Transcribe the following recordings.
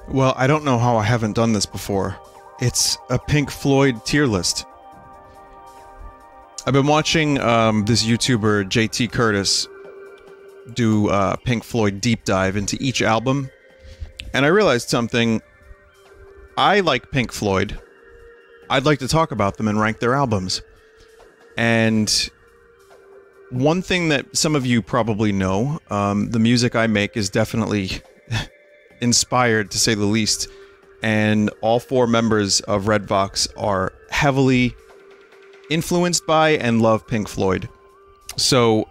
Well, I don't know how I haven't done this before. It's a Pink Floyd tier list. I've been watching this YouTuber, JT Curtis, do Pink Floyd deep dive into each album, and I realized something. I like Pink Floyd. I'd like to talk about them and rank their albums. And one thing that some of you probably know, the music I make is definitely inspired, to say the least, and all four members of Red Vox are heavily influenced by and love Pink Floyd. So,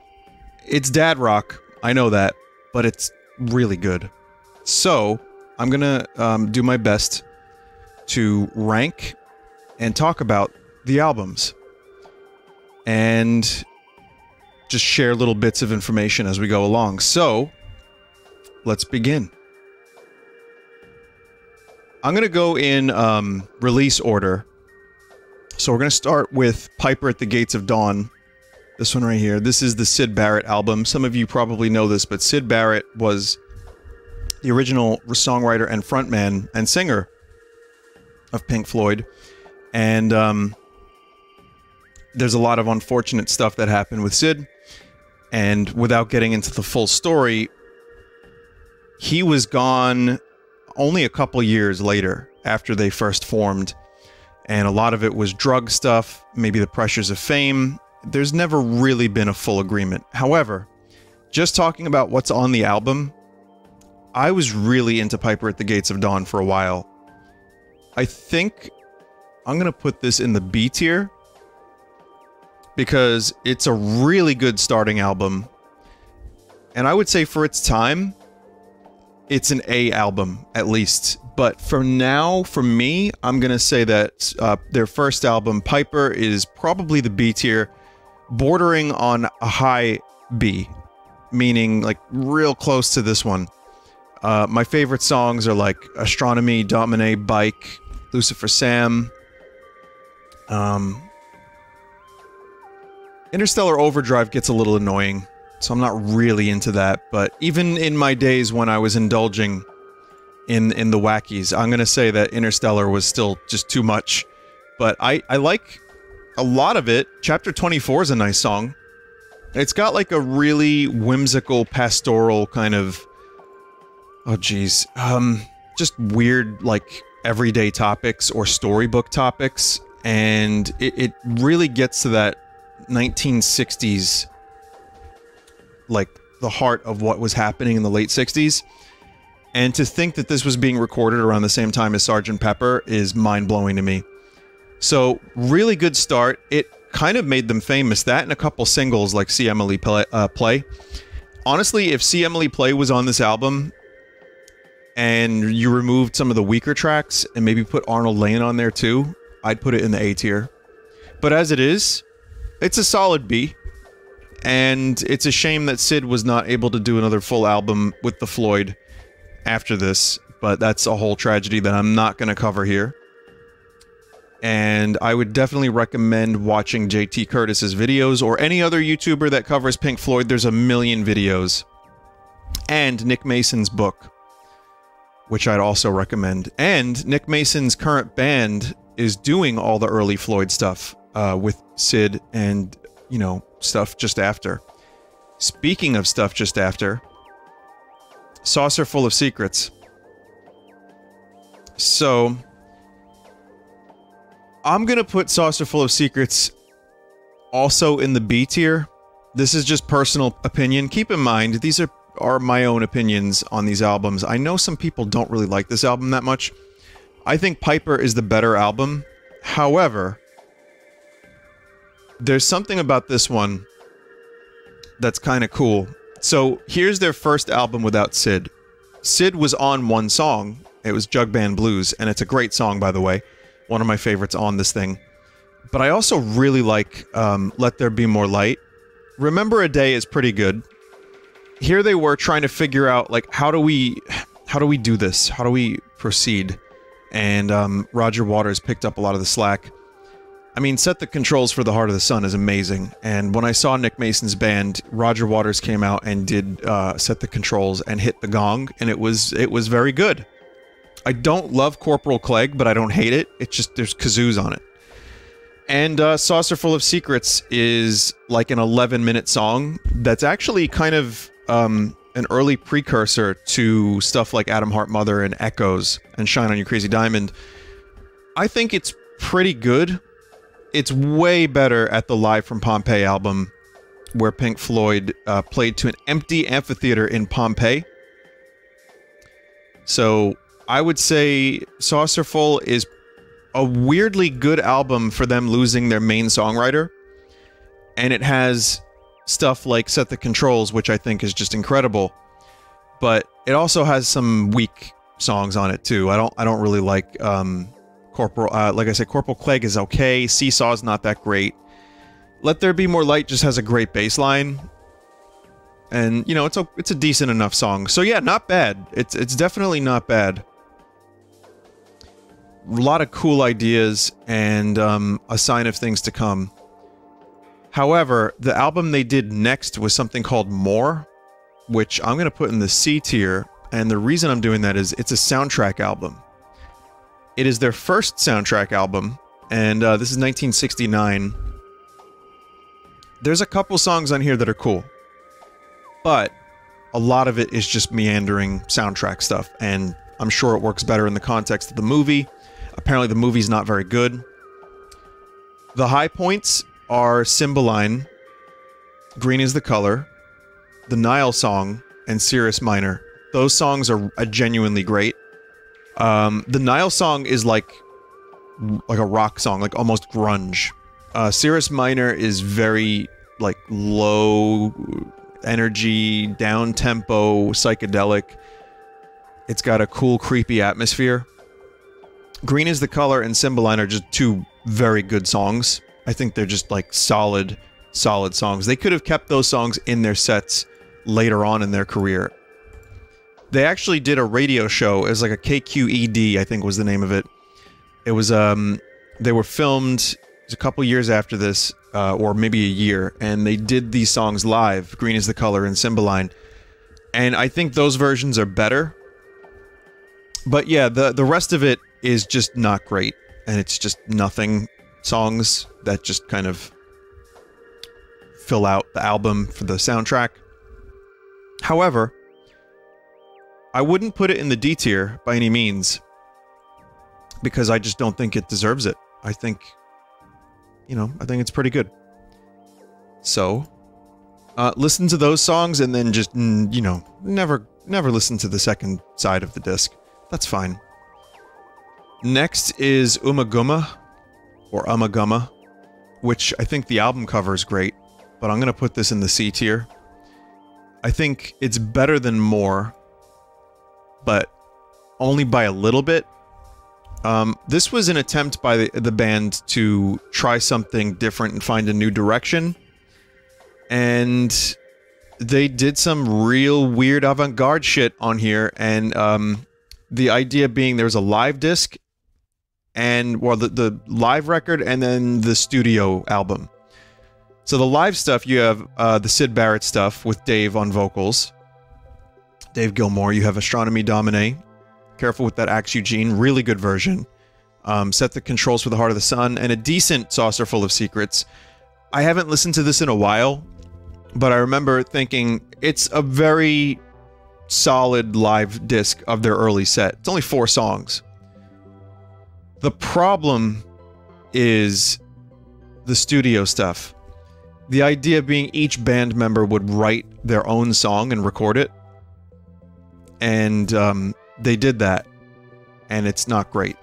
it's dad rock, I know that, but it's really good. So, I'm gonna do my best to rank and talk about the albums. And just share little bits of information as we go along. So, let's begin. I'm going to go in release order. So we're going to start with Piper at the Gates of Dawn. This one right here. This is the Syd Barrett album. Some of you probably know this, but Syd Barrett was the original songwriter and frontman and singer of Pink Floyd. And there's a lot of unfortunate stuff that happened with Syd. And without getting into the full story, he was gone only a couple years later after they first formed. And a lot of it was drug stuff, maybe the pressures of fame. There's never really been a full agreement. However, just talking about what's on the album, I was really into Piper at the Gates of Dawn for a while. I think I'm going to put this in the B tier because it's a really good starting album. And I would say for its time, it's an A album, at least. But for now, for me, I'm going to say that their first album, Piper, is probably the B tier, bordering on a high B, meaning like real close to this one. My favorite songs are like Astronomy, Domine, Bike, Lucifer Sam. Interstellar Overdrive gets a little annoying, so I'm not really into that. But even in my days when I was indulging in the wackies, I'm gonna say that Interstellar was still just too much. But I like a lot of it. Chapter 24 is a nice song. It's got like a really whimsical, pastoral kind of... oh geez. Just weird, like, everyday topics or storybook topics. And it really gets to that 1960s, like, the heart of what was happening in the late 60s. And to think that this was being recorded around the same time as Sgt. Pepper is mind-blowing to me. So, really good start. It kind of made them famous. That and a couple singles like See Emily Play. Honestly, if See Emily Play was on this album, and you removed some of the weaker tracks, and maybe put Arnold Layne on there too, I'd put it in the A tier. But as it is, it's a solid B. And it's a shame that Syd was not able to do another full album with the Floyd after this, but that's a whole tragedy that I'm not going to cover here. And I would definitely recommend watching JT Curtis's videos, or any other YouTuber that covers Pink Floyd. There's a million videos. And Nick Mason's book, which I'd also recommend. And Nick Mason's current band is doing all the early Floyd stuff with Syd and, you know, stuff just after. Speaking of stuff just after, Saucer Full of Secrets. So, I'm gonna put Saucer Full of Secrets also in the B tier. This is just personal opinion. Keep in mind, these are my own opinions on these albums. I know some people don't really like this album that much. I think Piper is the better album. However, there's something about this one that's kind of cool. So, here's their first album without Syd. Syd was on one song. It was Jug Band Blues, and it's a great song, by the way. One of my favorites on this thing. But I also really like Let There Be More Light. Remember a Day is pretty good. Here they were trying to figure out, like, how do we do this? How do we proceed? And Roger Waters picked up a lot of the slack. I mean, Set the Controls for the Heart of the Sun is amazing. And when I saw Nick Mason's band, Roger Waters came out and did Set the Controls and hit the gong, and it was very good. I don't love Corporal Clegg, but I don't hate it. It's just there's kazoos on it. And Saucerful of Secrets is like an 11-minute song that's actually kind of an early precursor to stuff like Atom Heart Mother and Echoes and Shine on You Crazy Diamond. I think it's pretty good. It's way better at the Live from Pompeii album, where Pink Floyd played to an empty amphitheater in Pompeii. So I would say Saucerful is a weirdly good album for them losing their main songwriter. And it has stuff like Set the Controls, which I think is just incredible. But it also has some weak songs on it too. I don't really like Corporal like I said, Corporal Clegg is okay. Seesaw's not that great. Let There Be More Light just has a great bass line. And you know, it's a decent enough song. So yeah, not bad. It's definitely not bad. A lot of cool ideas and a sign of things to come. However, the album they did next was something called More, which I'm going to put in the C tier, and the reason I'm doing that is it's a soundtrack album. It is their first soundtrack album, and this is 1969. There's a couple songs on here that are cool, but a lot of it is just meandering soundtrack stuff, and I'm sure it works better in the context of the movie. Apparently the movie's not very good. The high points are Cymbeline, Green is the Color, the Nile Song, and Cirrus Minor. Those songs are genuinely great. The Nile Song is like a rock song, like almost grunge. Cirrus Minor is very like low energy, down tempo, psychedelic. It's got a cool, creepy atmosphere. Green is the Color and Cymbeline are just two very good songs. I think they're just like solid songs. They could have kept those songs in their sets later on in their career. They actually did a radio show. It was like a KQED, I think was the name of it. It was, they were filmed a couple years after this, or maybe a year, and they did these songs live, Green is the Color and Cymbeline. And I think those versions are better. But yeah, the rest of it is just not great, and it's just nothing songs that just kind of fill out the album for the soundtrack. However, I wouldn't put it in the D tier by any means, because I just don't think it deserves it. I think, you know, I think it's pretty good. So, listen to those songs and then just, you know, never listen to the second side of the disc. That's fine. Next is Umaguma, or Umaguma, which I think the album cover is great, but I'm going to put this in the C tier. I think it's better than More, but only by a little bit. This was an attempt by the band to try something different and find a new direction. And they did some real weird avant-garde shit on here, and the idea being there's a live disc, and, well, the live record, and then the studio album. So the live stuff, you have the Syd Barrett stuff with Dave on vocals. Dave Gilmour. You have Astronomy Domine. Careful with that Axe Eugene. Really good version. Set the Controls for the Heart of the Sun, and a decent Saucerful of Secrets. I haven't listened to this in a while, but I remember thinking it's a very solid live disc of their early set. It's only 4 songs. The problem is the studio stuff. The idea being each band member would write their own song and record it. And they did that. And it's not great.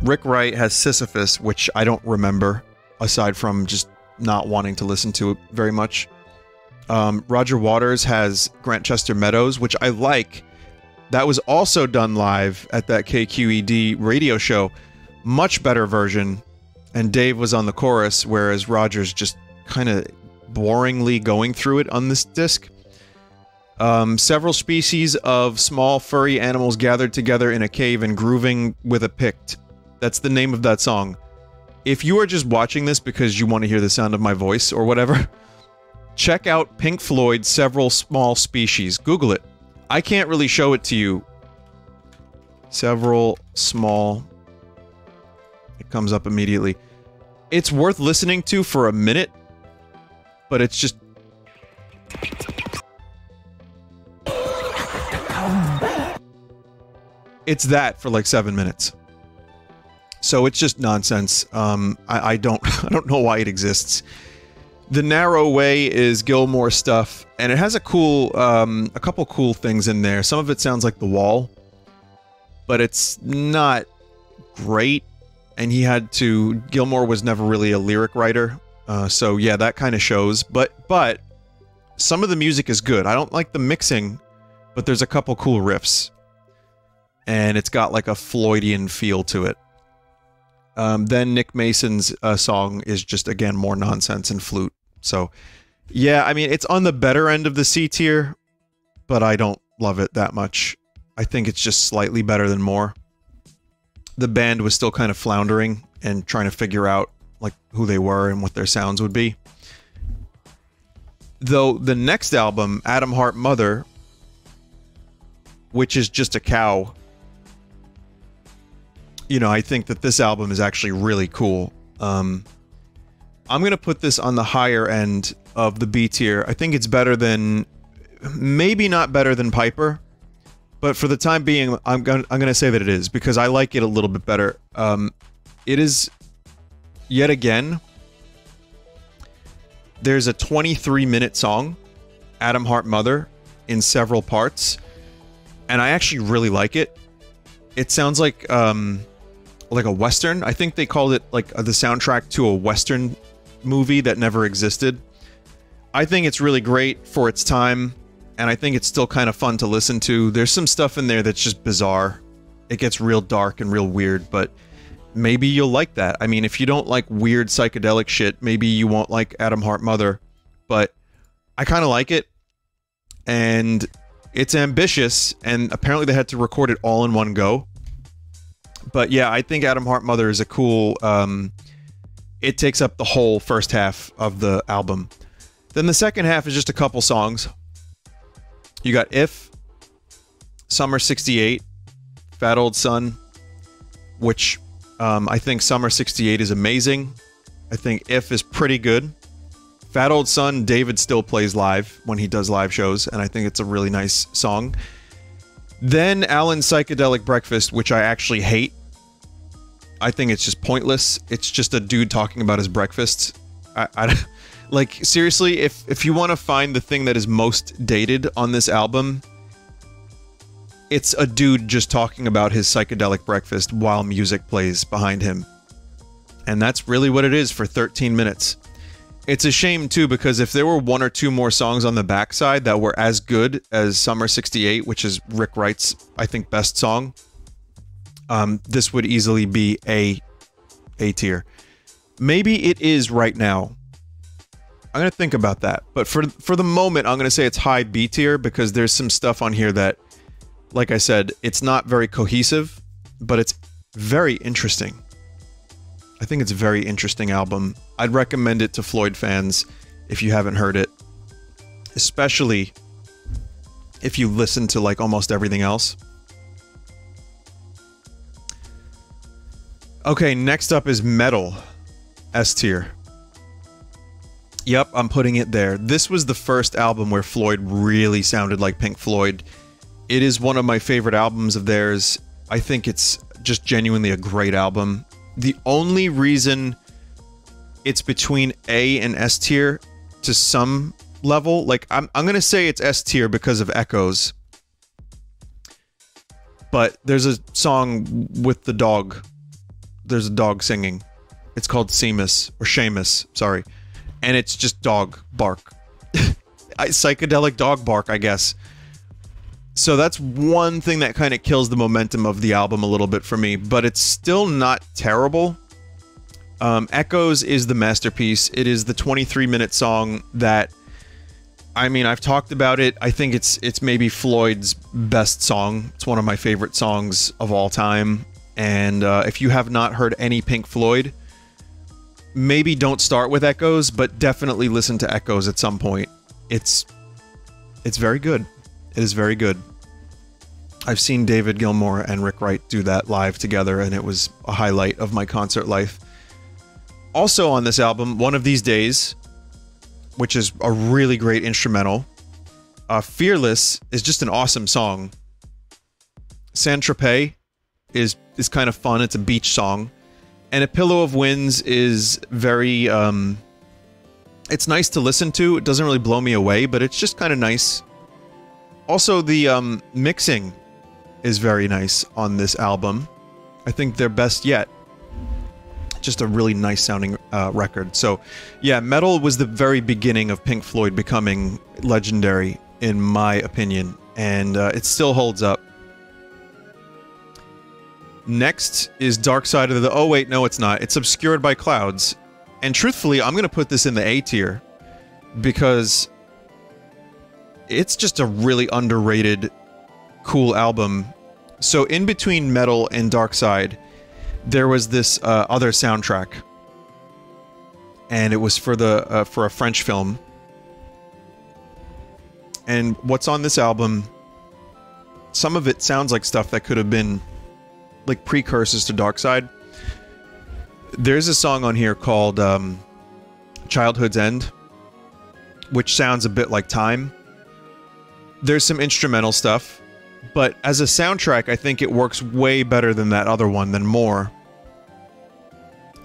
Rick Wright has Sisyphus, which I don't remember, aside from just not wanting to listen to it very much. Roger Waters has Grantchester Meadows, which I like. That was also done live at that KQED radio show. Much better version. And Dave was on the chorus, whereas Roger's just kind of boringly going through it on this disc. Several species of small furry animals gathered together in a cave and grooving with a pict. That's the name of that song. If you are just watching this because you want to hear the sound of my voice or whatever, check out Pink Floyd's Several Small Species. Google it. I can't really show it to you Several small. It comes up immediately. It's worth listening to for a minute, but it's just... It's that for like 7 minutes. So it's just nonsense. I don't know why it exists. The Narrow Way is Gilmore stuff, and it has a couple cool things in there. Some of it sounds like The Wall, but it's not great. And Gilmore was never really a lyric writer, so yeah, that kind of shows. But some of the music is good. I don't like the mixing, but there's a couple cool riffs. And it's got like a Floydian feel to it. Then Nick Mason's song is just, again, more nonsense and flute. So, yeah, I mean, it's on the better end of the C tier, but I don't love it that much. I think it's just slightly better than more. The band was still kind of floundering and trying to figure out, like, who they were and what their sounds would be. Though, the next album, Atom Heart Mother, which is just a cow... You know, I think that this album is actually really cool. I'm gonna put this on the higher end of the B tier. I think it's better than... Maybe not better than Piper. But for the time being, I'm gonna say that it is, because I like it a little bit better. It is... Yet again... There's a 23-minute song, Atom Heart Mother, in several parts. And I actually really like it. It sounds like a Western. I think they called it, like, the soundtrack to a Western movie that never existed. I think it's really great for its time, and I think it's still kind of fun to listen to. There's some stuff in there that's just bizarre. It gets real dark and real weird, but maybe you'll like that. I mean, if you don't like weird psychedelic shit, maybe you won't like Atom Heart Mother, but I kind of like it, and it's ambitious, and apparently they had to record it all in one go. But yeah, I think Atom Heart Mother is a cool... it takes up the whole first half of the album. Then the second half is just a couple songs. You got If, Summer 68, Fat Old Son, which I think Summer 68 is amazing. I think If is pretty good. Fat Old Son, David still plays live when he does live shows, and I think it's a really nice song. Then Alan's Psychedelic Breakfast, which I actually hate. I think it's just pointless. It's just a dude talking about his breakfast. Like, seriously, if you want to find the thing that is most dated on this album, it's a dude just talking about his psychedelic breakfast while music plays behind him. And that's really what it is for 13 minutes. It's a shame, too, because if there were one or two more songs on the backside that were as good as Summer 68, which is Rick Wright's, I think, best song, this would easily be A tier. Maybe it is right now. I'm going to think about that. But for the moment, I'm going to say it's high B tier, because there's some stuff on here that, like I said, it's not very cohesive, but it's very interesting. I think it's a very interesting album. I'd recommend it to Floyd fans if you haven't heard it. Especially if you listen to, like, almost everything else. Okay, next up is Metal. S tier. Yep, I'm putting it there. This was the first album where Floyd really sounded like Pink Floyd. It is one of my favorite albums of theirs. I think it's just genuinely a great album. The only reason it's between A and S tier to some level, like, I'm gonna say it's S tier because of Echoes. But there's a song with the dog. There's a dog singing. It's called Seamus, or Seamus, sorry. And it's just dog bark. Psychedelic dog bark, I guess. So that's one thing that kind of kills the momentum of the album a little bit for me, but it's still not terrible. Echoes is the masterpiece. It is the 23-minute song that, I mean, I've talked about it. I think it's maybe Floyd's best song. It's one of my favorite songs of all time. And if you have not heard any Pink Floyd, maybe don't start with Echoes, but definitely listen to Echoes at some point. It's very good. It is very good. I've seen David Gilmour and Rick Wright do that live together, and it was a highlight of my concert life. Also on this album, One of These Days, which is a really great instrumental. Fearless is just an awesome song. Saint-Tropez is kind of fun. It's a beach song. And A Pillow of Winds is very... it's nice to listen to. It doesn't really blow me away, but it's just kind of nice. Also, the mixing is very nice on this album. I think they're best yet. Just a really nice sounding record. So, yeah, metal was the very beginning of Pink Floyd becoming legendary, in my opinion. And it still holds up. Next is Dark Side of the... Oh, wait, no, it's not. It's Obscured by Clouds. And truthfully, I'm going to put this in the A tier. Because it's just a really underrated, cool album. So in between Metal and Dark Side, there was this other soundtrack. And it was for a French film. And what's on this album, some of it sounds like stuff that could have been like precursors to Dark Side. There's a song on here called Childhood's End, which sounds a bit like Time. There's some instrumental stuff, but as a soundtrack, I think it works way better than that other one, than More.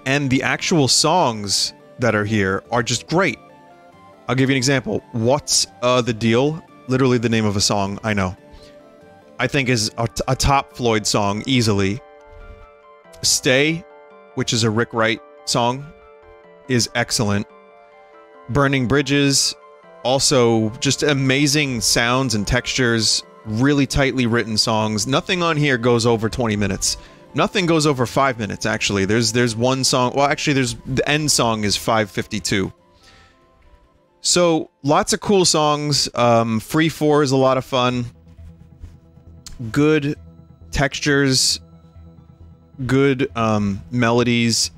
And the actual songs that are here are just great. I'll give you an example. What's the Deal? Literally the name of a song, I know. I think is a top Floyd song, easily. Stay, which is a Rick Wright song, is excellent. Burning Bridges, also just amazing sounds and textures, really tightly written songs. Nothing on here goes over 20 minutes. Nothing goes over 5 minutes, actually. There's one song, well, actually, there's the end song is 5:52. So, lots of cool songs. Free 4 is a lot of fun. Good textures. Good melodies.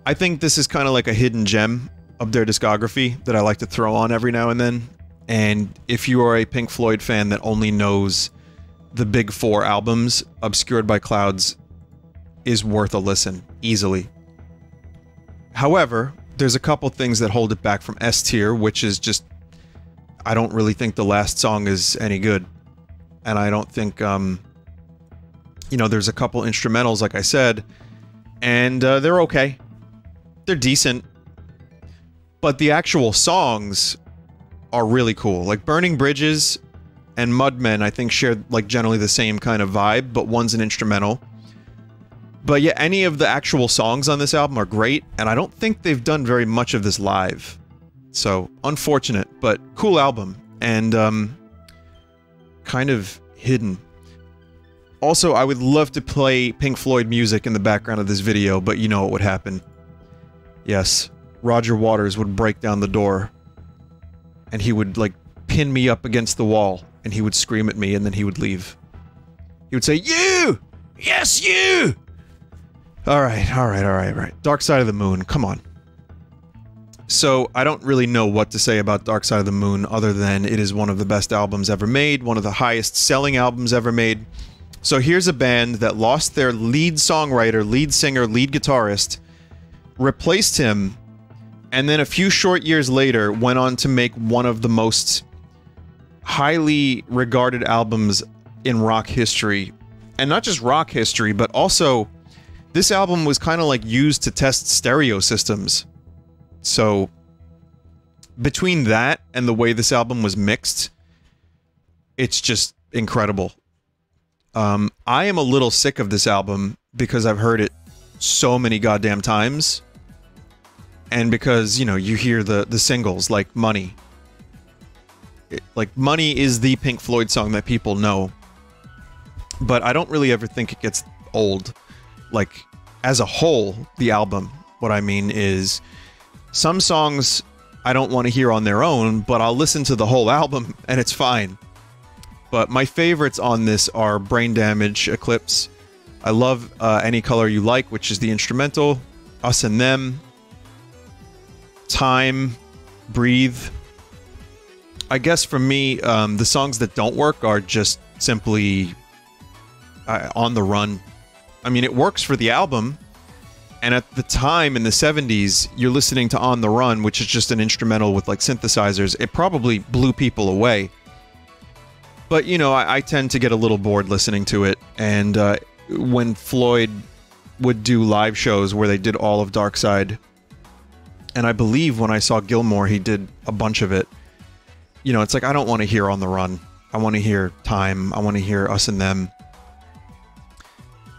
I think this is kind of like a hidden gem of their discography that I like to throw on every now and then. And if you are a Pink Floyd fan that only knows the big 4 albums, Obscured by Clouds is worth a listen, easily. However, there's a couple things that hold it back from S tier, which is just... I don't really think the last song is any good. And I don't think, you know, there's a couple instrumentals, like I said, and they're okay. They're decent. But the actual songs are really cool. Like, Burning Bridges and Mudmen, I think, share, like, generally the same kind of vibe, but one's an instrumental. But yeah, any of the actual songs on this album are great, and I don't think they've done very much of this live. So, unfortunate, but cool album, and kind of hidden. Also, I would love to play Pink Floyd music in the background of this video, but you know what would happen. Yes, Roger Waters would break down the door, and he would, like, pin me up against the wall, and he would scream at me, and then he would leave. He would say, "You! Yes, you!" Alright. Dark Side of the Moon, come on. So, I don't really know what to say about Dark Side of the Moon other than it is one of the best albums ever made, one of the highest selling albums ever made. So here's a band that lost their lead songwriter, lead singer, lead guitarist, replaced him, and then a few short years later went on to make one of the most highly regarded albums in rock history. And not just rock history, but also this album was kind of like used to test stereo systems. So, between that and the way this album was mixed, it's just incredible. I am a little sick of this album because I've heard it so many goddamn times. And because, you know, you hear the singles like Money. Like, Money is the Pink Floyd song that people know. But I don't really ever think it gets old. Like, as a whole, the album, what I mean is... Some songs I don't want to hear on their own, but I'll listen to the whole album, and it's fine. But my favorites on this are Brain Damage, Eclipse. I love Any Color You Like, which is the instrumental. Us and Them. Time. Breathe. I guess for me, the songs that don't work are just simply On the Run. I mean, it works for the album, and at the time in the 70s, you're listening to On the Run, which is just an instrumental with like synthesizers. It probably blew people away. But, you know, I tend to get a little bored listening to it, and when Floyd would do live shows where they did all of Dark Side, and I believe when I saw Gilmore, he did a bunch of it. You know, it's like, I don't want to hear On the Run. I want to hear Time. I want to hear Us and Them.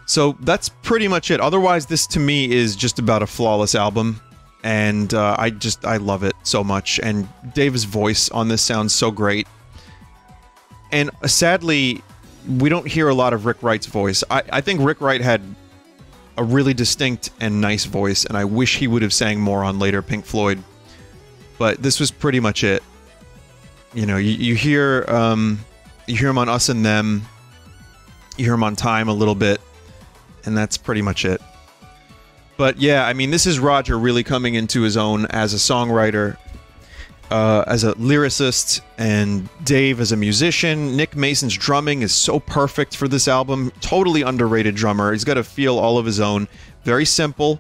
So that's pretty much it. Otherwise, this to me is just about a flawless album, and I love it so much. And Dave's voice on this sounds so great. And sadly, we don't hear a lot of Rick Wright's voice. I think Rick Wright had a really distinct and nice voice, and I wish he would have sang more on later Pink Floyd. But this was pretty much it. You know, you hear him on Us and Them, you hear him on Time a little bit, and that's pretty much it. But yeah, I mean, this is Roger really coming into his own as a songwriter, as a lyricist, and Dave as a musician. Nick Mason's drumming is so perfect for this album. Totally underrated drummer. He's got a feel all of his own. Very simple.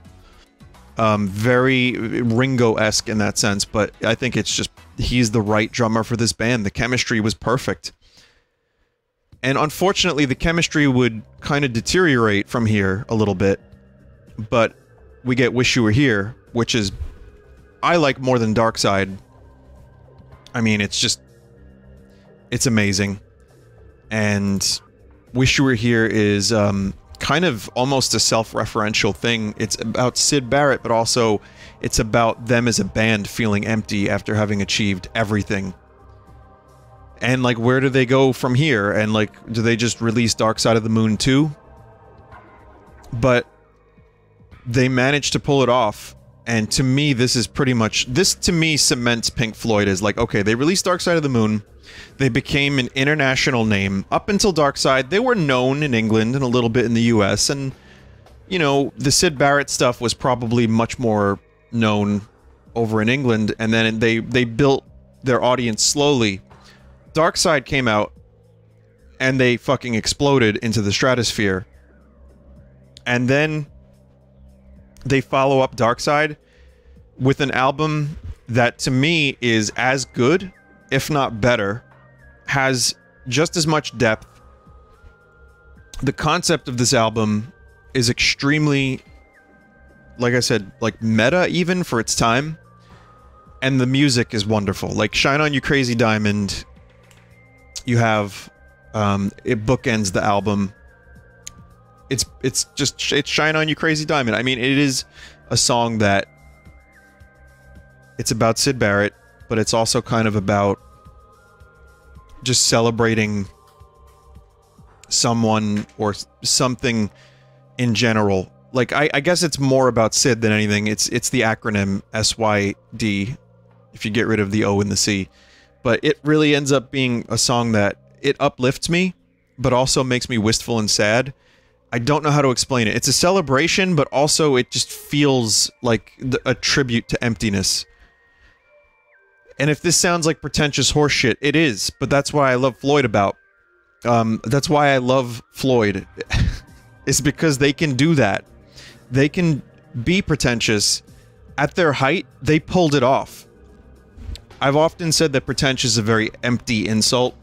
Very Ringo-esque in that sense, but I think it's just, he's the right drummer for this band. The chemistry was perfect. And unfortunately, the chemistry would kind of deteriorate from here a little bit, but we get Wish You Were Here, which is, I like more than Dark Side. I mean, it's just, it's amazing. And Wish You Were Here is kind of almost a self-referential thing. It's about Syd Barrett, but also it's about them as a band feeling empty after having achieved everything. And, like, where do they go from here? And, like, do they just release Dark Side of the Moon 2? But they managed to pull it off. And to me, this is pretty much... This, to me, cements Pink Floyd as, like, okay, they released Dark Side of the Moon. They became an international name. Up until Dark Side, they were known in England and a little bit in the US. And, you know, the Syd Barrett stuff was probably much more known over in England. And then they built their audience slowly. Dark Side came out, and they fucking exploded into the stratosphere. And then they follow up Dark Side with an album that, to me, is as good, if not better, has just as much depth. The concept of this album is extremely, like I said, like meta even for its time. And the music is wonderful. Like Shine On You Crazy Diamond... You have, it bookends the album. It's Shine On You Crazy Diamond. I mean, it is a song that, it's about Syd Barrett, but it's also kind of about just celebrating someone or something in general. Like, I guess it's more about Syd than anything. It's the acronym SYD, if you get rid of the O and the C. But it really ends up being a song that it uplifts me, but also makes me wistful and sad. I don't know how to explain it. It's a celebration, but also it just feels like a tribute to emptiness. And if this sounds like pretentious horseshit, it is. But that's why I love Floyd about. That's why I love Floyd. It's because they can do that. They can be pretentious. At their height, they pulled it off. I've often said that pretentious is a very empty insult,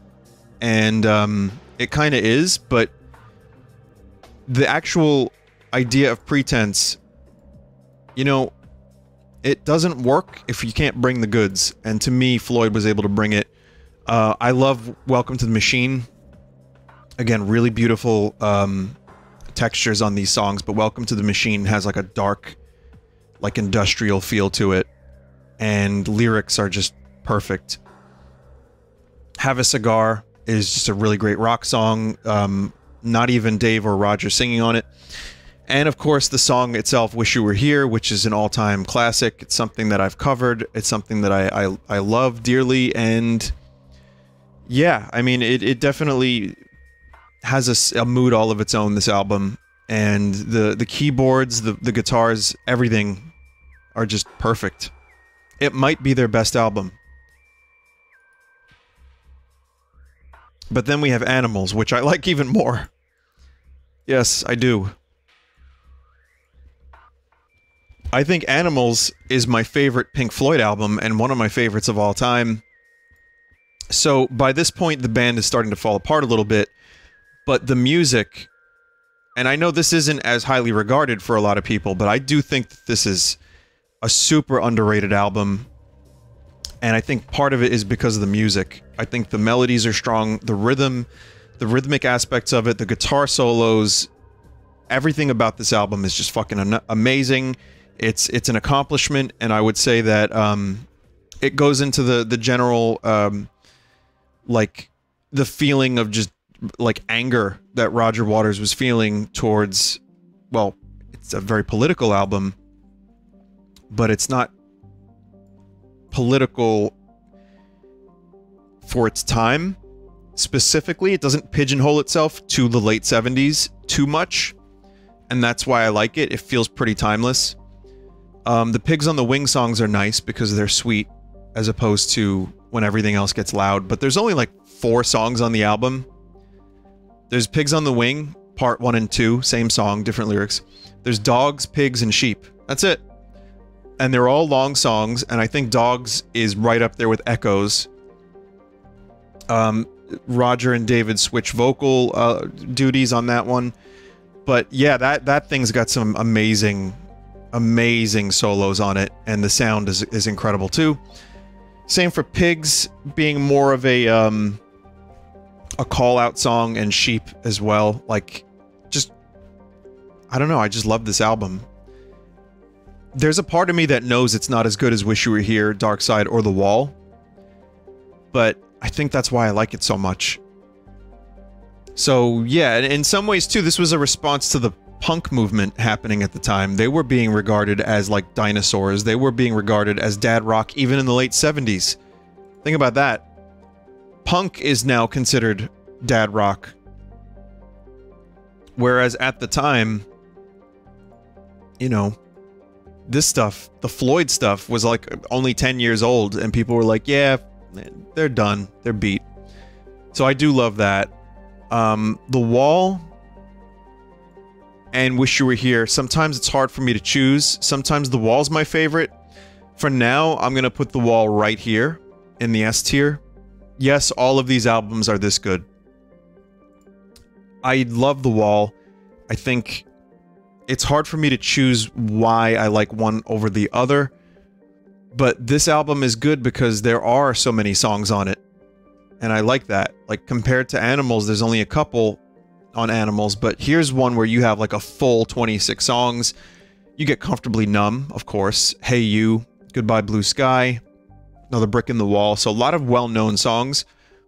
and it kind of is, but the actual idea of pretense, you know, it doesn't work if you can't bring the goods, and to me, Floyd was able to bring it. I love Welcome to the Machine. Again, really beautiful textures on these songs, but Welcome to the Machine has like a dark, like industrial feel to it, and lyrics are just perfect. Have a Cigar is just a really great rock song. Not even Dave or Roger singing on it. And of course, the song itself, Wish You Were Here, which is an all-time classic. It's something that I've covered. It's something that I love dearly. And yeah, I mean, it definitely has a mood all of its own, this album. And the keyboards, the guitars, everything are just perfect. It might be their best album. But then we have Animals, which I like even more. Yes, I do. I think Animals is my favorite Pink Floyd album and one of my favorites of all time. So by this point, the band is starting to fall apart a little bit, but the music, and I know this isn't as highly regarded for a lot of people, but I do think that this is a super underrated album, and I think part of it is because of the music. I think the melodies are strong, the rhythm, the rhythmic aspects of it, the guitar solos, everything about this album is just fucking amazing. It's an accomplishment, and I would say that it goes into the general like the feeling of just like anger that Roger Waters was feeling towards, well, it's a very political album, but it's not political for its time. Specifically, it doesn't pigeonhole itself to the late 70s too much, and that's why I like it. It feels pretty timeless. The Pigs on the Wing songs are nice because they're sweet, as opposed to when everything else gets loud. But there's only like 4 songs on the album. There's Pigs on the Wing, part 1 and 2, same song, different lyrics. There's Dogs, Pigs, and Sheep. That's it. And they're all long songs, and I think Dogs is right up there with Echoes. Roger and David switch vocal duties on that one. But yeah, that thing's got some amazing solos on it, and the sound is incredible too. Same for Pigs being more of a call-out song, and Sheep as well. Like, just, I don't know, I just love this album. There's a part of me that knows it's not as good as Wish You Were Here, Dark Side, or The Wall, but I think that's why I like it so much. So yeah, and in some ways too, this was a response to the punk movement happening at the time. They were being regarded as like dinosaurs. They were being regarded as dad rock even in the late 70s. Think about that. Punk is now considered dad rock. Whereas at the time, you know, this stuff, the Floyd stuff, was like only 10 years old, and people were like, yeah, they're done. They're beat. So I do love that. The Wall and Wish You Were Here, sometimes it's hard for me to choose. Sometimes The Wall's my favorite. For now, I'm gonna put The Wall right here in the S tier. Yes, all of these albums are this good. I love The Wall. I think it's hard for me to choose why I like one over the other, but this album is good because there are so many songs on it, and I like that. Like, compared to Animals, there's only a couple on Animals, but here's one where you have like a full 26 songs. You get Comfortably Numb, of course, Hey You, Goodbye Blue Sky, Another Brick in the Wall, so a lot of well-known songs.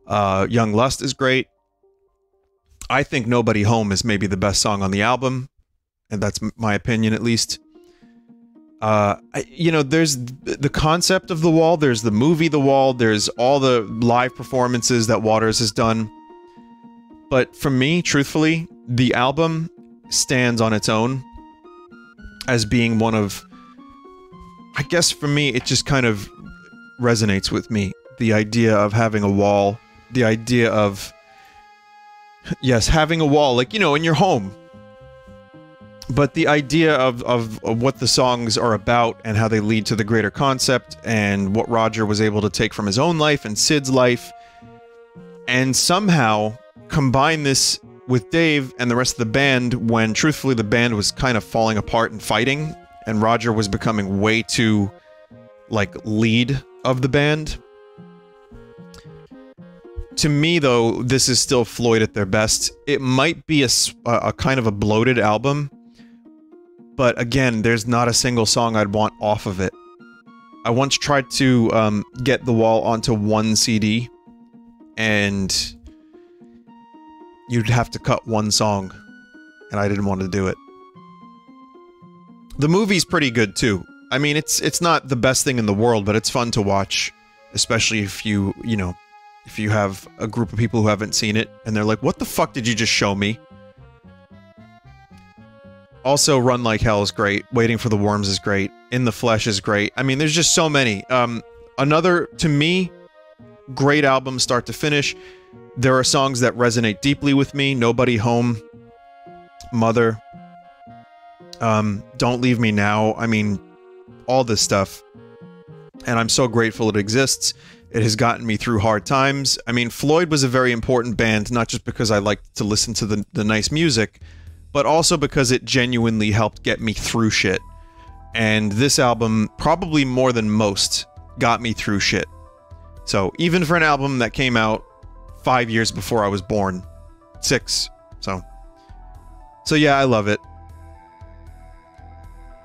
Young Lust is great. I think Nobody Home is maybe the best song on the album, and that's my opinion at least. You know, there's the concept of The Wall, there's the movie The Wall, there's all the live performances that Waters has done. But for me, truthfully, the album stands on its own as being one of, I guess for me, it just kind of resonates with me. The idea of having a wall, the idea of, yes, having a wall, like, you know, in your home. But the idea of what the songs are about and how they lead to the greater concept, and what Roger was able to take from his own life and Sid's life, and somehow combine this with Dave and the rest of the band when, truthfully, the band was kind of falling apart and fighting, and Roger was becoming way too, like, lead of the band. To me, though, this is still Floyd at their best. It might be a kind of a bloated album, but again, there's not a single song I'd want off of it. I once tried to get The Wall onto one CD, and you'd have to cut one song, and I didn't want to do it. The movie's pretty good too. I mean, it's not the best thing in the world, but it's fun to watch, especially if you know, if you have a group of people who haven't seen it, and they're like, what the fuck did you just show me? Also, Run Like Hell is great, Waiting for the Worms is great, In the Flesh is great. I mean, there's just so many. Another, to me, great album start to finish. There are songs that resonate deeply with me. Nobody Home, Mother, Don't Leave Me Now. I mean, all this stuff. And I'm so grateful it exists. It has gotten me through hard times. I mean, Floyd was a very important band, not just because I liked to listen to the nice music, but also because it genuinely helped get me through shit. And this album, probably more than most, got me through shit. So, even for an album that came out 5 years before I was born. 6. So yeah, I love it.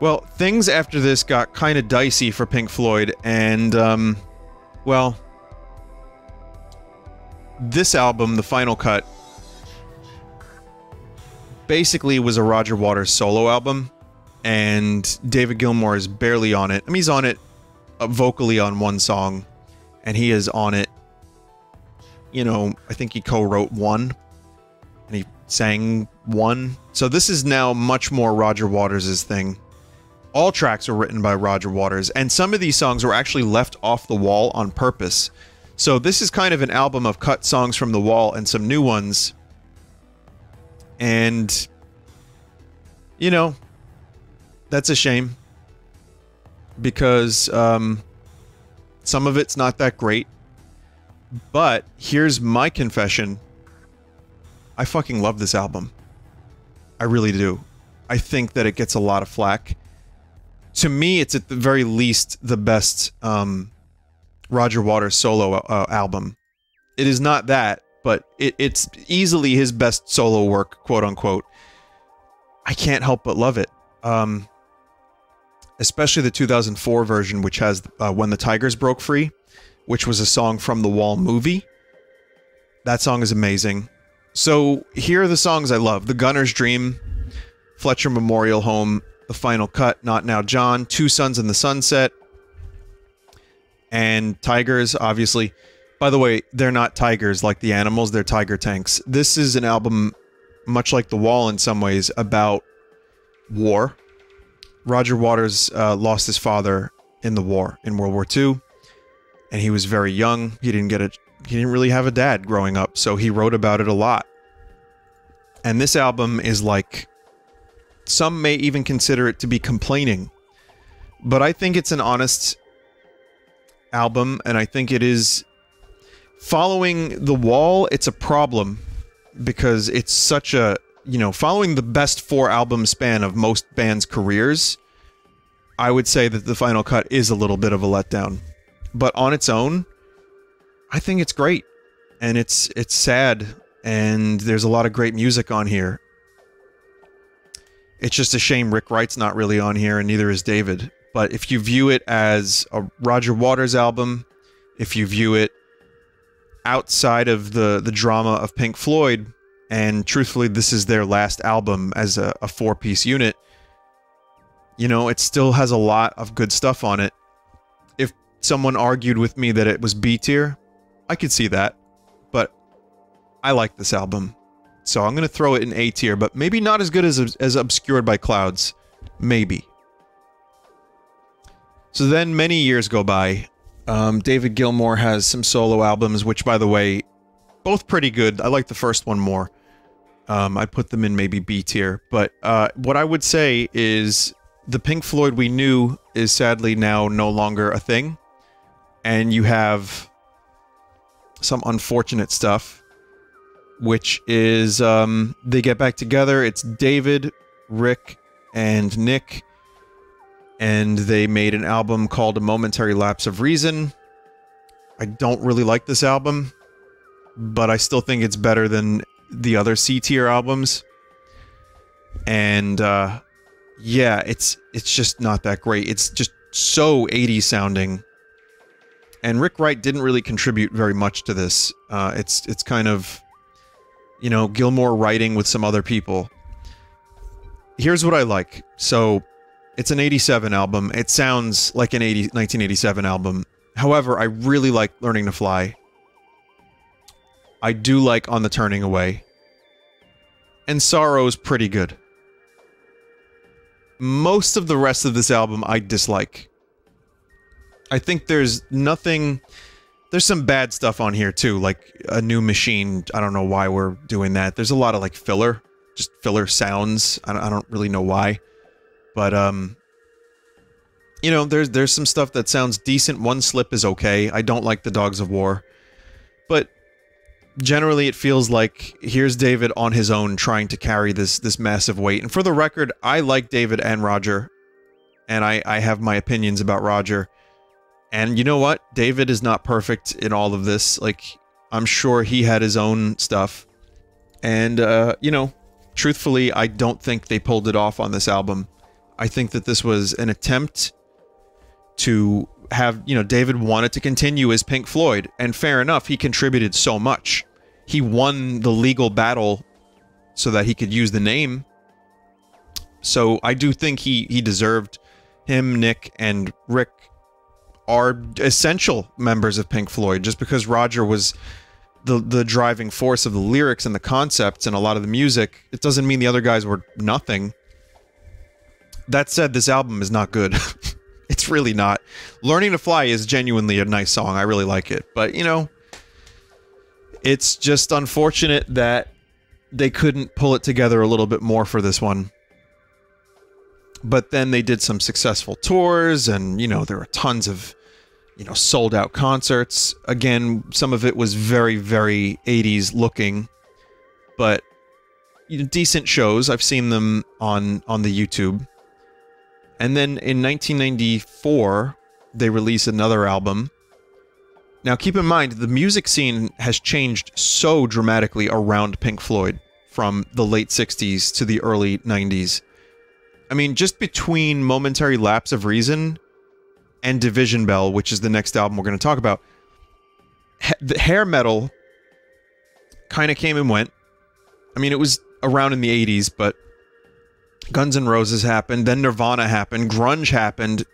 Well, things after this got kind of dicey for Pink Floyd, and, well, this album, the final cut, basically was a Roger Waters solo album, and David Gilmour is barely on it. I mean, he's on it vocally on one song, and he is on it, you know, I think he co-wrote one, and he sang one. So this is now much more Roger Waters' thing. All tracks are written by Roger Waters, and some of these songs were actually left off the wall on purpose. So this is kind of an album of cut songs from the wall and some new ones. And, you know, that's a shame. Because some of it's not that great. But here's my confession. I fucking love this album. I really do. I think that it gets a lot of flack. To me, it's at the very least the best Roger Waters solo album. It is not that, but it's easily his best solo work, quote-unquote. I can't help but love it. Especially the 2004 version, which has When the Tigers Broke Free, which was a song from the Wall movie. That song is amazing. So, here are the songs I love. The Gunner's Dream, Fletcher Memorial Home, The Final Cut, Not Now John, Two Suns in the Sunset, and Tigers, obviously. By the way, they're not tigers like the animals, they're tiger tanks. This is an album, much like The Wall in some ways, about war. Roger Waters lost his father in the war, in World War II, and he was very young. He didn't really have a dad growing up, so he wrote about it a lot. And this album is like, some may even consider it to be complaining, but I think it's an honest album, and I think it is. Following The Wall, it's a problem, because it's such a, you know, following the best 4-album span of most bands' careers, I would say that The Final Cut is a little bit of a letdown. But on its own, I think it's great. And it's sad, and there's a lot of great music on here. It's just a shame Rick Wright's not really on here, and neither is David. But if you view it as a Roger Waters album, if you view it outside of the drama of Pink Floyd, and truthfully this is their last album as a 4-piece unit, you know, it still has a lot of good stuff on it. If someone argued with me that it was B tier, I could see that, but I like this album. So I'm going to throw it in A tier, but maybe not as good as Obscured by Clouds. Maybe. So then many years go by. David Gilmour has some solo albums, which, by the way, both pretty good. I like the first one more. I'd put them in maybe B tier. But what I would say is the Pink Floyd we knew is sadly now no longer a thing. And you have some unfortunate stuff, which is they get back together. It's David, Rick, and Nick. And they made an album called A Momentary Lapse of Reason. I don't really like this album, but I still think it's better than the other C-tier albums. And, yeah, it's just not that great. It's just so 80s sounding. And Rick Wright didn't really contribute very much to this. It's kind of, you know, Gilmour writing with some other people. Here's what I like. So, it's an 87 album. It sounds like an 1987 album. However, I really like Learning to Fly. I do like On the Turning Away. And Sorrow's pretty good. Most of the rest of this album I dislike. I think there's nothing There's some bad stuff on here too, like A New Machine. I don't know why we're doing that. There's a lot of like filler, just filler sounds. I don't really know why, but you know, there's some stuff that sounds decent. One Slip is okay. I don't like the Dogs of War, but generally it feels like here's David on his own trying to carry this massive weight. And for the record, I like David and Roger, and I have my opinions about Roger. And you know what? David is not perfect in all of this. Like, I'm sure he had his own stuff. And, you know, truthfully, I don't think they pulled it off on this album. I think that this was an attempt to have, you know, David wanted to continue as Pink Floyd. And fair enough, he contributed so much. He won the legal battle so that he could use the name. So I do think he deserved. Him, Nick, and Rick are essential members of Pink Floyd. Just because Roger was the driving force of the lyrics and the concepts and a lot of the music, it doesn't mean the other guys were nothing. That said, this album is not good. It's really not. Learning to Fly is genuinely a nice song. I really like it. But, you know, it's just unfortunate that they couldn't pull it together a little bit more for this one. But then they did some successful tours, and, you know, there were tons of, you know, sold-out concerts. Again, some of it was very, very 80s looking, but, you know, decent shows. I've seen them on the YouTube. And then in 1994, they released another album. Now, keep in mind, the music scene has changed so dramatically around Pink Floyd from the late 60s to the early 90s. I mean, just between Momentary Lapse of Reason and Division Bell, which is the next album we're going to talk about, the hair metal kind of came and went. I mean, it was around in the 80s, but Guns N' Roses happened, then Nirvana happened, grunge happened,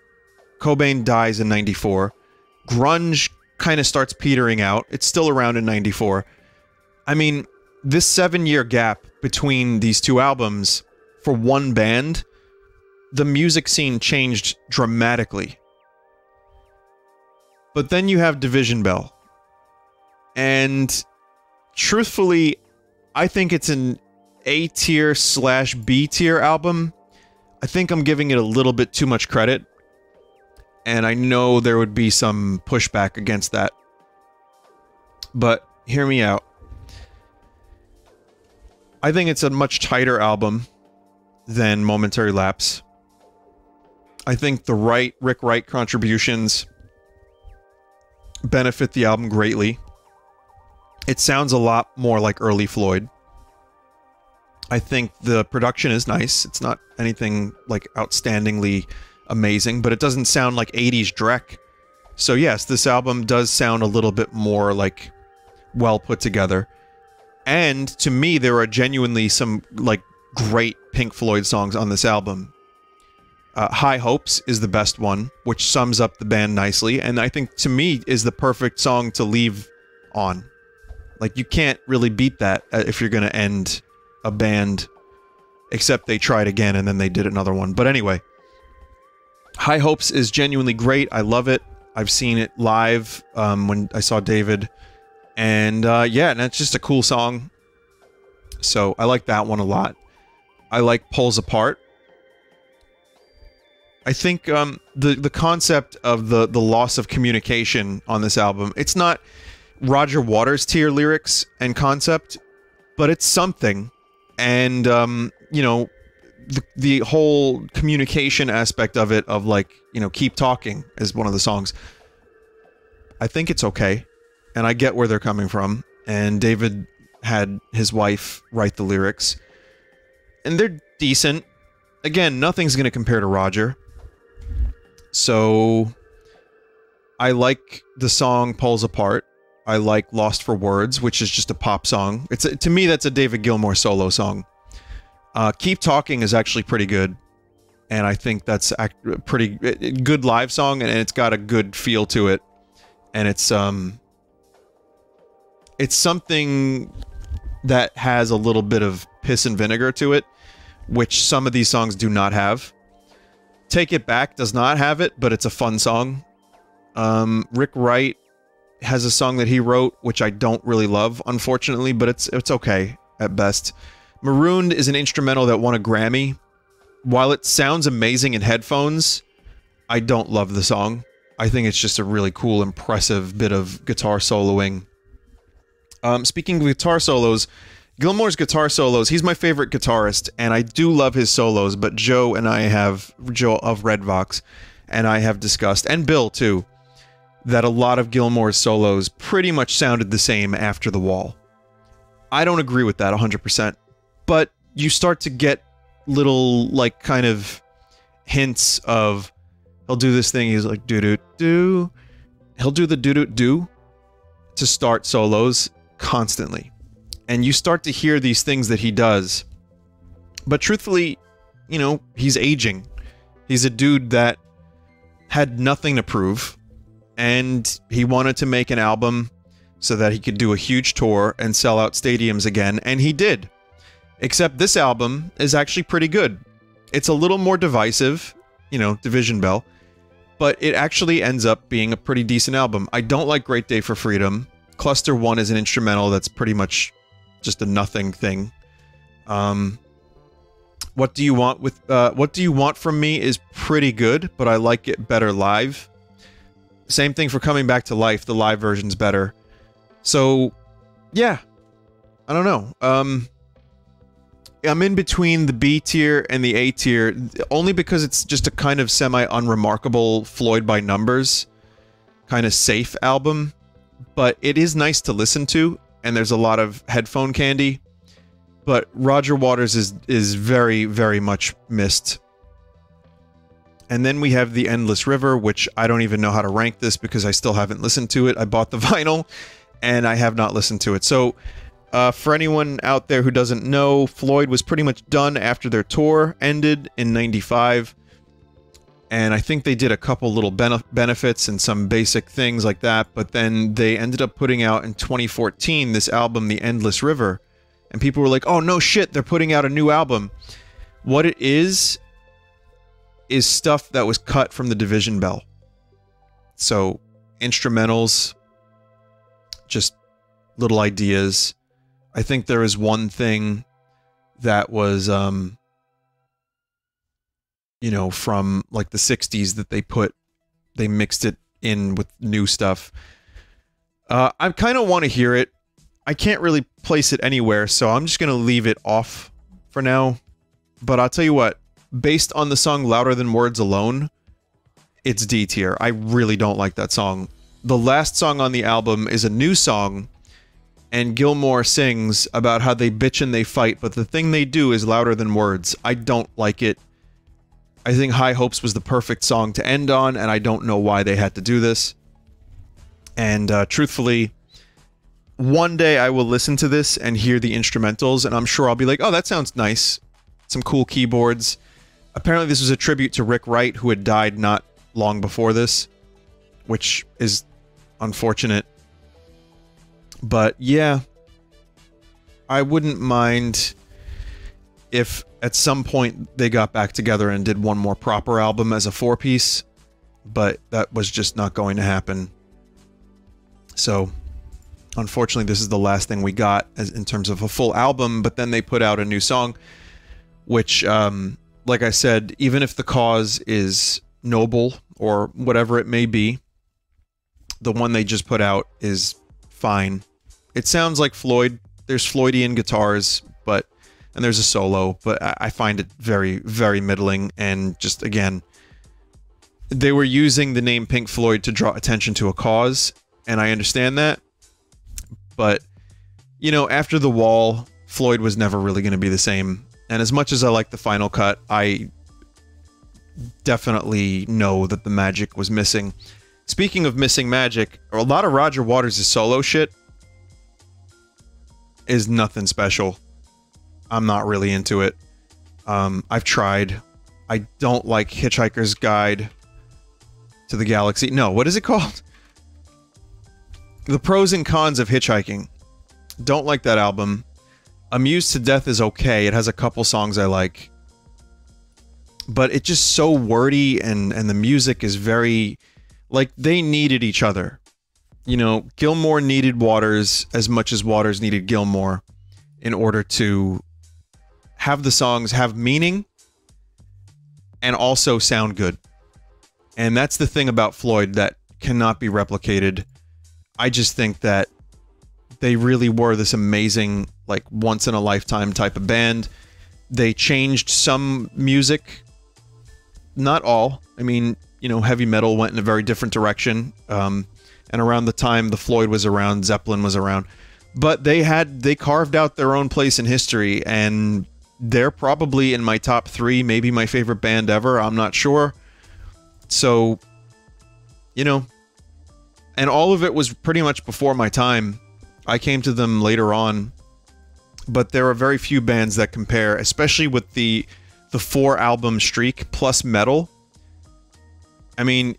Cobain dies in 94, grunge kind of starts petering out. It's still around in 94. I mean, this 7-year gap between these two albums for one band, the music scene changed dramatically. But then you have Division Bell. And truthfully, I think it's an A-tier / B-tier album. I think I'm giving it a little bit too much credit. And I know there would be some pushback against that. But hear me out. I think it's a much tighter album than Momentary Lapse. I think the Rick Wright contributions benefit the album greatly. It sounds a lot more like early Floyd. I think the production is nice. It's not anything like outstandingly amazing, but it doesn't sound like 80s dreck. So yes, this album does sound a little bit more like well put together. And to me, there are genuinely some like great Pink Floyd songs on this album. High Hopes is the best one, which sums up the band nicely, and I think to me is the perfect song to leave on. Like, you can't really beat that if you're going to end a band, except they tried again and then they did another one. But anyway, High Hopes is genuinely great. I love it. I've seen it live when I saw David, and yeah, and it's just a cool song. So I like that one a lot. I like Pulls Apart. I think the concept of the loss of communication on this album, it's not Roger Waters tier lyrics and concept, but it's something. And you know, the whole communication aspect of it, of like, you know, Keep Talking is one of the songs. I think it's okay, and I get where they're coming from. And David had his wife write the lyrics, and they're decent. Again, nothing's going to compare to Roger. So I like the song Pulls Apart. I like Lost for Words, which is just a pop song. To me, that's a David Gilmour solo song. Keep Talking is actually pretty good, and I think that's a pretty good live song, and it's got a good feel to it. And it's something that has a little bit of piss and vinegar to it, which some of these songs do not have. Take It Back does not have it, but it's a fun song. Rick Wright, has a song that he wrote, which I don't really love, unfortunately, but it's okay at best. Maroon is an instrumental that won a Grammy. While it sounds amazing in headphones, I don't love the song. I think it's just a really cool, impressive bit of guitar soloing. Speaking of guitar solos, Gilmour's guitar solos, he's my favorite guitarist, and I do love his solos, but Joe of Redvox, and I have discussed, and Bill too, that a lot of Gilmour's solos pretty much sounded the same after The Wall. I don't agree with that 100%, but you start to get little, like, kind of hints of, he'll do this thing, he's like, do-do-do. He'll do the do-do-do to start solos constantly. And you start to hear these things that he does. But truthfully, you know, he's aging. He's a dude that had nothing to prove. And he wanted to make an album so that he could do a huge tour and sell out stadiums again. And he did. Except this album is actually pretty good. It's a little more divisive, you know, Division Bell. But it actually ends up being a pretty decent album. I don't like Great Day for Freedom. Cluster 1 is an instrumental that's pretty much just a nothing thing. What Do You Want From Me is pretty good, but I like it better live. Same thing for Coming Back to Life. The live version's better. So, yeah. I don't know. I'm in between the B tier and the A tier, only because it's just a kind of semi-unremarkable Floyd by numbers, kind of safe album. But it is nice to listen to, and there's a lot of headphone candy. But Roger Waters is very, very much missed. And then we have The Endless River, which I don't even know how to rank this because I still haven't listened to it. I bought the vinyl, and I have not listened to it. So, for anyone out there who doesn't know, Floyd was pretty much done after their tour ended in '95. And I think they did a couple little benefits and some basic things like that. But then they ended up putting out in 2014 this album, The Endless River. And people were like, oh, no shit, they're putting out a new album. What it is stuff that was cut from the Division Bell. So, instrumentals, just little ideas. I think there is one thing that was, you know, from like the 60s that they mixed it in with new stuff. I kind of want to hear it. I can't really place it anywhere, so I'm just going to leave it off for now. But I'll tell you what, based on the song Louder Than Words alone, it's D tier. I really don't like that song. The last song on the album is a new song, and Gilmour sings about how they bitch and they fight, but the thing they do is louder than words. I don't like it. I think High Hopes was the perfect song to end on, and I don't know why they had to do this. And truthfully, one day I will listen to this and hear the instrumentals, and I'm sure I'll be like, oh, that sounds nice. Some cool keyboards. Apparently this was a tribute to Rick Wright, who had died not long before this, which is unfortunate. But yeah, I wouldn't mind if at some point they got back together and did one more proper album as a four-piece, but that was just not going to happen. So, unfortunately, this is the last thing we got in terms of a full album, but then they put out a new song, which, like I said, even if the cause is noble or whatever it may be, the one they just put out is fine. It sounds like Floyd. There's Floydian guitars, and there's a solo, but I find it very, very middling, and just, again, they were using the name Pink Floyd to draw attention to a cause, and I understand that, but, you know, after The Wall, Floyd was never really going to be the same, and as much as I like the final cut, I definitely know that the magic was missing. Speaking of missing magic, a lot of Roger Waters' solo shit is nothing special. I'm not really into it. I've tried. I don't like Hitchhiker's Guide to the Galaxy. No, what is it called? The Pros and Cons of Hitchhiking. Don't like that album. Amused to Death is okay. It has a couple songs I like. But it's just so wordy, and the music is very... like, they needed each other. you know, Gilmour needed Waters as much as Waters needed Gilmour in order to have the songs have meaning and also sound good. And that's the thing about Floyd that cannot be replicated. I just think that they really were this amazing, like, once-in-a-lifetime type of band. They changed some music. Not all. I mean, you know, heavy metal went in a very different direction. And around the time the Floyd was around, Zeppelin was around. But they carved out their own place in history, and they're probably in my top 3, maybe my favorite band ever. I'm not sure. So, you know, and all of it was pretty much before my time. I came to them later on, but there are very few bands that compare, especially with the 4-album streak plus metal. I mean,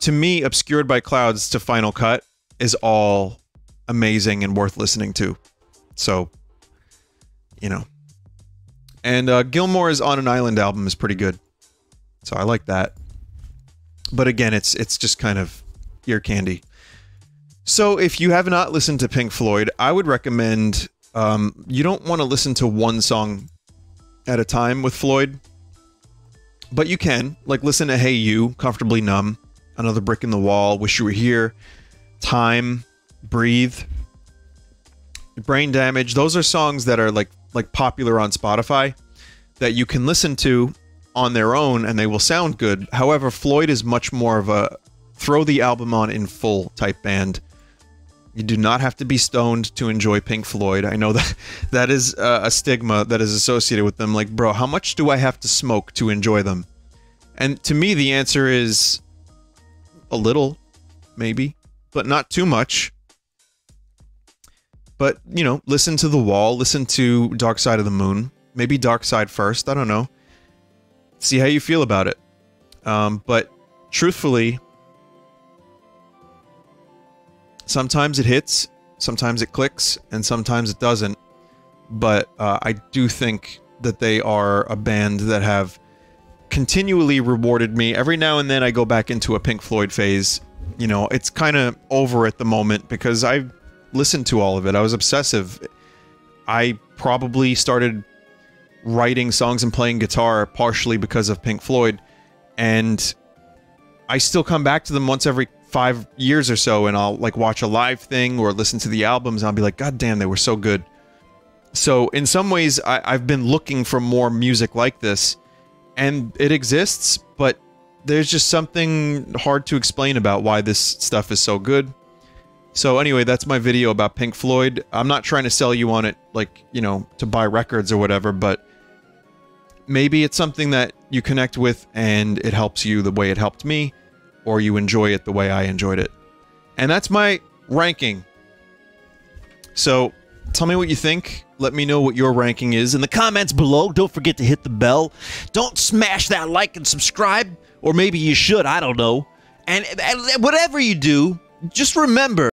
to me, Obscured by Clouds to Final Cut is all amazing and worth listening to. So, you know. And Gilmour's On an Island album is pretty good. So I like that. But again, it's just kind of ear candy. So if you have not listened to Pink Floyd, I would recommend, you don't want to listen to one song at a time with Floyd, but you can, like, listen to Hey You, Comfortably Numb, Another Brick in the Wall, Wish You Were Here, Time, Breathe, Brain Damage. Those are songs that are like popular on Spotify that you can listen to on their own and they will sound good. However, Floyd is much more of a throw the album on in full type band. You do not have to be stoned to enjoy Pink Floyd. I know that is a stigma that is associated with them. Like, bro, how much do I have to smoke to enjoy them? And to me, the answer is a little, maybe, but not too much. But, you know, listen to The Wall, listen to Dark Side of the Moon, maybe Dark Side first, I don't know. See how you feel about it. But truthfully, sometimes it hits, sometimes it clicks, and sometimes it doesn't. But I do think that they are a band that have continually rewarded me. Every now and then I go back into a Pink Floyd phase. You know, it's kind of over at the moment because I've listened to all of it. I was obsessive. I probably started writing songs and playing guitar partially because of Pink Floyd. And I still come back to them once every 5 years or so, and I'll like watch a live thing or listen to the albums, and I'll be like, God damn, they were so good. So in some ways, I've been looking for more music like this, and it exists, but there's just something hard to explain about why this stuff is so good. So anyway, that's my video about Pink Floyd. I'm not trying to sell you on it, like, you know, to buy records or whatever, but maybe it's something that you connect with and it helps you the way it helped me, or you enjoy it the way I enjoyed it. And that's my ranking. So tell me what you think. Let me know what your ranking is in the comments below. Don't forget to hit the bell. Don't smash that like and subscribe, or maybe you should, I don't know. And whatever you do, just remember,